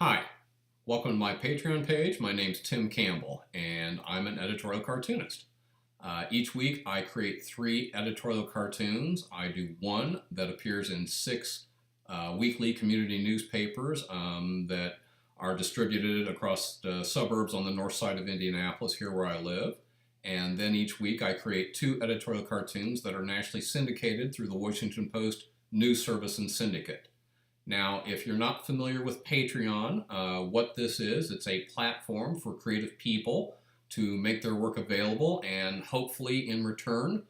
Hi, welcome to my Patreon page. My name's Tim Campbell, and I'm an editorial cartoonist. Each week, I create 3 editorial cartoons. I do one that appears in 6 weekly community newspapers that are distributed across the suburbs on the north side of Indianapolis, here where I live. And then each week, I create 2 editorial cartoons that are nationally syndicated through the Washington Post News Service and Syndicate. Now, if you're not familiar with Patreon, what this is, it's a platform for creative people to make their work available, and hopefully in return,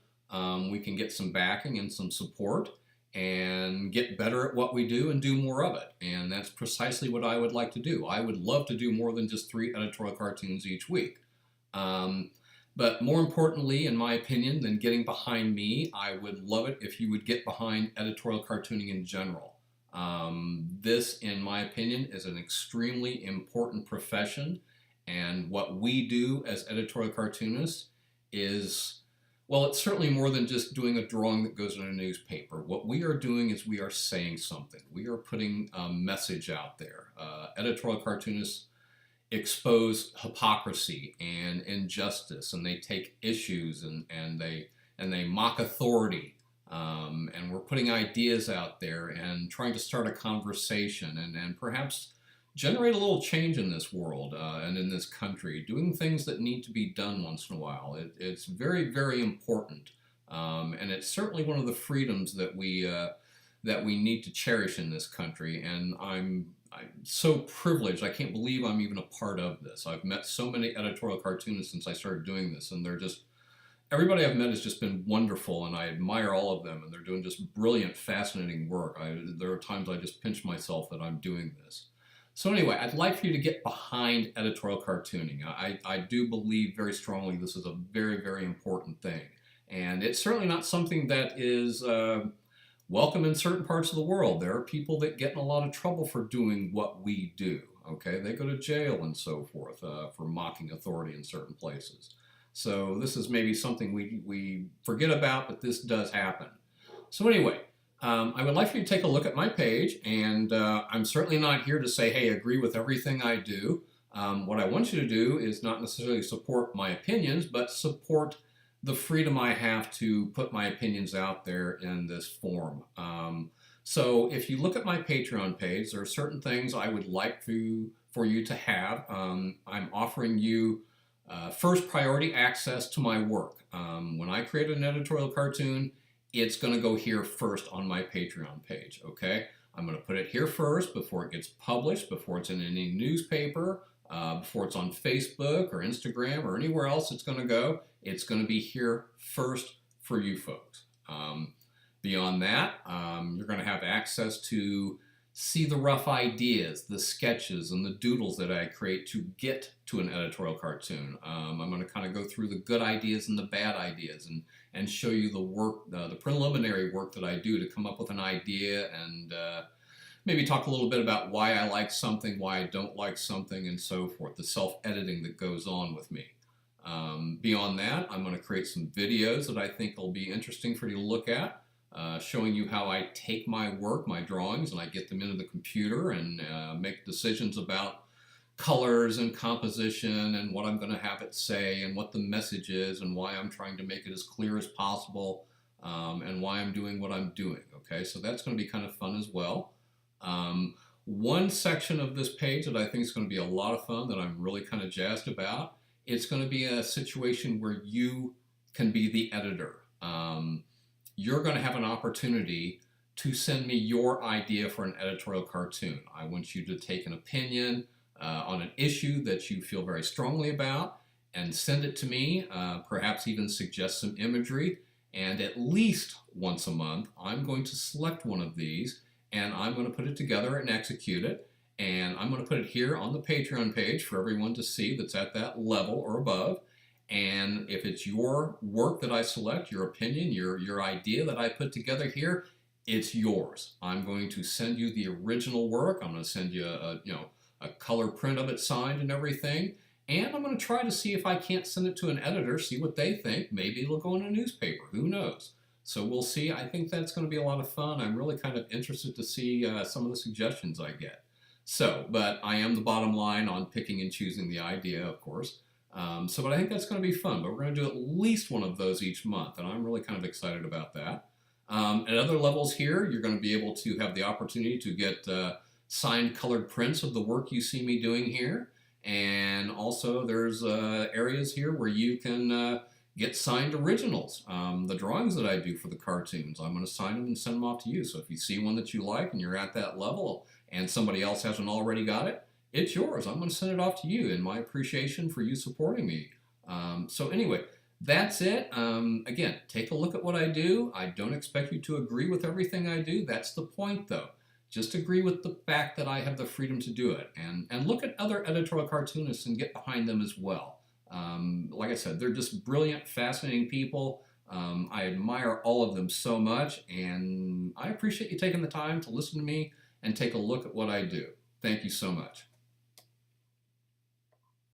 we can get some backing and some support and get better at what we do and do more of it. And that's precisely what I would like to do. I would love to do more than just 3 editorial cartoons each week. But more importantly, in my opinion, than getting behind me, I would love it if you would get behind editorial cartooning in general. This, in my opinion, is an extremely important profession, and what we do as editorial cartoonists is, well, it's certainly more than just doing a drawing that goes in a newspaper. What we are doing is we are saying something. We are putting a message out there. Editorial cartoonists expose hypocrisy and injustice, and they take issues and they mock authority. And we're putting ideas out there and trying to start a conversation and perhaps generate a little change in this world and in this country, doing things that need to be done once in a while. It's very, very important. And it's certainly one of the freedoms that we need to cherish in this country. And I'm so privileged. I can't believe I'm even a part of this. I've met so many editorial cartoonists since I started doing this, and everybody I've met has just been wonderful, and I admire all of them, and they're doing just brilliant, fascinating work. There are times I just pinch myself that I'm doing this. So anyway, I'd like for you to get behind editorial cartooning. I do believe very strongly this is a very, very important thing. And it's certainly not something that is welcome in certain parts of the world. There are people that get in a lot of trouble for doing what we do. Okay, they go to jail and so forth for mocking authority in certain places. So this is maybe something we forget about, but this does happen. So anyway, I would like for you to take a look at my page, and I'm certainly not here to say, hey, agree with everything I do. What I want you to do is not necessarily support my opinions, but support the freedom I have to put my opinions out there in this form. So if you look at my Patreon page, there are certain things I would like for you to have. I'm offering you first priority access to my work. When I create an editorial cartoon, it's going to go here first on my Patreon page, okay? I'm going to put it here first before it gets published, before it's in any newspaper, before it's on Facebook or Instagram or anywhere else it's going to go. It's going to be here first for you folks. Beyond that, you're going to have access to see the rough ideas, the sketches, and the doodles that I create to get to an editorial cartoon. I'm going to kind of go through the good ideas and the bad ideas and show you the work, the preliminary work that I do to come up with an idea, and maybe talk a little bit about why I like something, why I don't like something, and so forth, the self-editing that goes on with me. Beyond that, I'm going to create some videos that I think will be interesting for you to look at. Showing you how I take my work, my drawings, and I get them into the computer and make decisions about colors and composition and what I'm going to have it say and what the message is and why I'm trying to make it as clear as possible and why I'm doing what I'm doing. Okay, so that's going to be kind of fun as well. One section of this page that I think is going to be a lot of fun that I'm really kind of jazzed about, it's going to be a situation where you can be the editor. You're going to have an opportunity to send me your idea for an editorial cartoon. I want you to take an opinion on an issue that you feel very strongly about and send it to me, perhaps even suggest some imagery. And at least once a month, I'm going to select one of these and I'm going to put it together and execute it. And I'm going to put it here on the Patreon page for everyone to see that's at that level or above. And if it's your work that I select, your opinion, your idea that I put together here, it's yours. I'm going to send you the original work. I'm going to send you a color print of it signed and everything. And I'm going to try to see if I can't send it to an editor, see what they think. Maybe it'll go in a newspaper. Who knows? So we'll see. I think that's going to be a lot of fun. I'm really kind of interested to see some of the suggestions I get. But I am the bottom line on picking and choosing the idea, of course. But I think that's going to be fun. But we're going to do at least one of those each month, and I'm really kind of excited about that. At other levels here, you're going to be able to have the opportunity to get signed colored prints of the work you see me doing here. And also there's areas here where you can get signed originals. The drawings that I do for the cartoons, I'm going to sign them and send them off to you. So if you see one that you like and you're at that level and somebody else hasn't already got it, it's yours. I'm going to send it off to you in my appreciation for you supporting me. Anyway, that's it. Again, take a look at what I do. I don't expect you to agree with everything I do. That's the point, though. Just agree with the fact that I have the freedom to do it. And look at other editorial cartoonists and get behind them as well. Like I said, they're just brilliant, fascinating people. I admire all of them so much, and I appreciate you taking the time to listen to me and take a look at what I do. Thank you so much.